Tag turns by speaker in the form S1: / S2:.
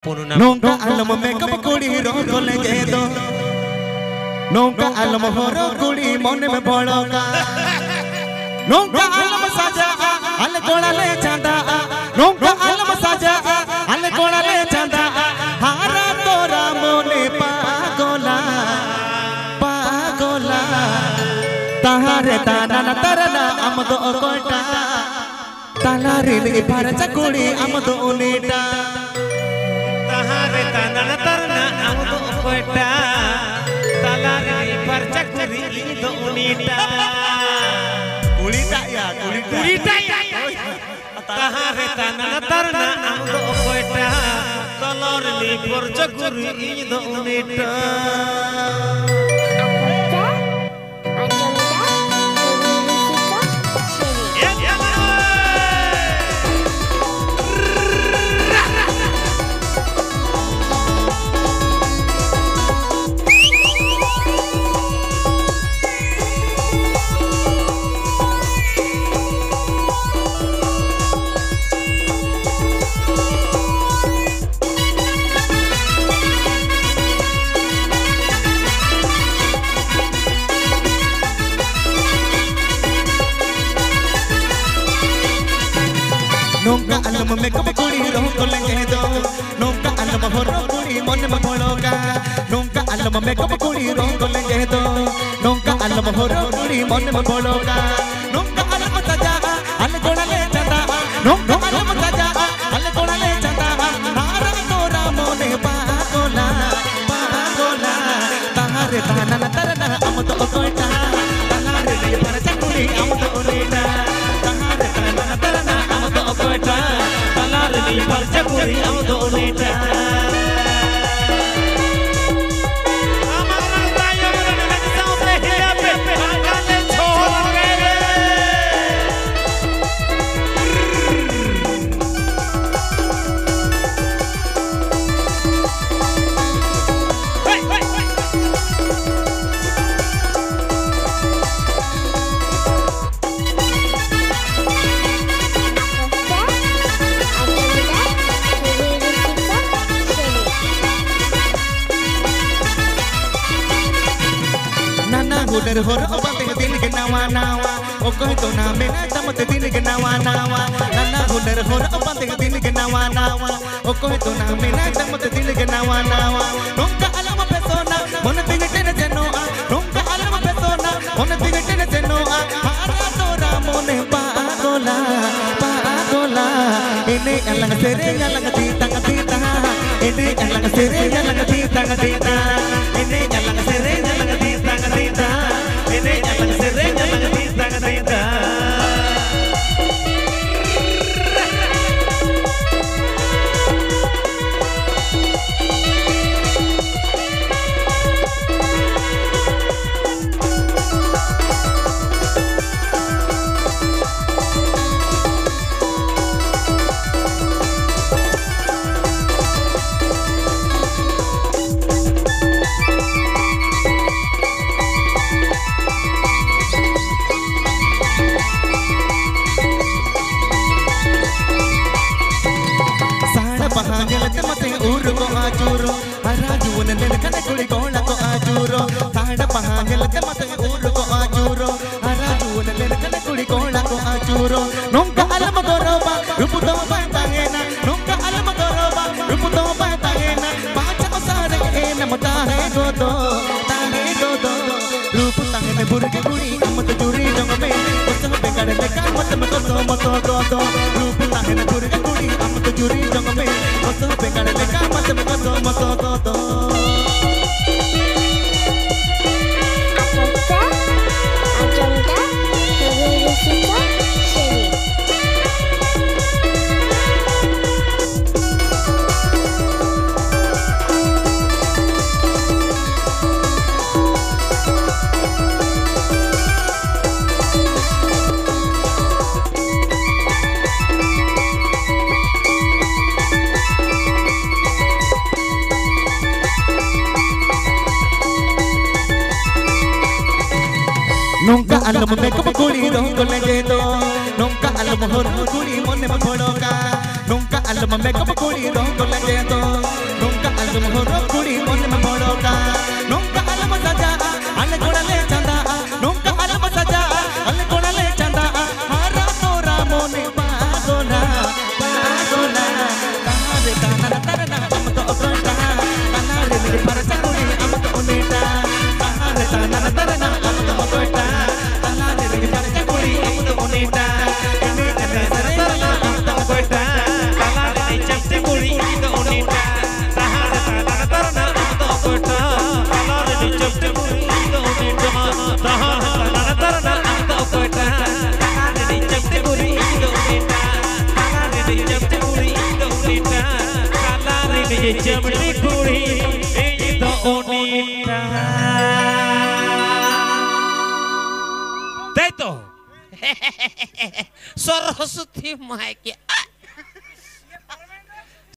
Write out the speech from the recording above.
S1: Nunca alam me kap kudi ro kole gedo. Nunca alam horo kudi mone me bologa. Nunca alam saja al kola le chanda. Nunca alam saja al kola le chanda. Hara tora mone pagola pagola. Tahare tanana tarana amdo kota. Talari ni paracha kudi amdo unita.
S2: Tahare tanana tarana amdo kota. Talari ni paracha kudi amdo unita.
S1: Kulita ya.
S2: Tahare tanana tarana amdo kota. Talari ni paracha kudi amdo unita.
S1: Nunca alam me kap kudi ro kole gedo. Nunca alam horo kudi mone me bologa. Nunca alam me kap kudi ro kole gedo. Nunca alam horo kudi mone me bologa. Nunca alam saja al kola le chanda. Nunca alam saja al kola le chanda. Hara tora mone pagola pagola. Tahare tanana tarana amdo kota. Talare ni paracha kudi amdo unita. Tahare tanana tarana kota talari ni paracha kudi amdo unita. Udah hor obat din ke nawa nawa okoy to na me na tamat din ke nawa nawa nana udah hor obat din ke nawa nawa okoy to na me na tamat din ke nawa nawa nunca alam persona mon tingete na jenoa nunca alam persona mon tingete na jenoa hara tora mone pagola pagola ini alang serenya lang tita tita ini alang serenya lang tita tita ini alang serenya lang tita tita ini alang serenya lang tita tita. Ajuro, araju nene kane kuli kola ko ajuro, tada pahangel te mate uru ko ajuro, araju nene kane kuli kola ko ajuro. Nunca alam goroba, rupu to pantangena, nunca alam goroba, rupu to pantangena. Baca ko sare ena matahe godo, rupu tangene burge buri amat juri jongme, kosa bekade bekar mate me koto, rupu tangene burge buri amat juri jongme, kosa bekade bekar mate me koto. Nunca alam me kap kudi ro kole gedo. Nunca alam horo kudi mone me bologa. nunca alma makeup kuri rong lenge do nunca alma horo kuri mon me bhodoka nunca alma saja al godale chanda nunca alma saja al godale chanda hara tora mone pagola pagola tare tanana tarana am to okonta tanare mere parsa kuri am to oneta tare tanana tarana am to okonta tanare mere parsa kuri am to oneta ene kare sarana am to okonta tanare chapte kuri am to oneta tare tanana tarana am to okonta tanare chapte kuri am to oneta tare tanana tarana am to okonta tanare chapte kuri am to oneta tanare chapte kuri am to oneta tanare chapte kuri am to oneta
S2: তাই তো সরস্বতী মাকে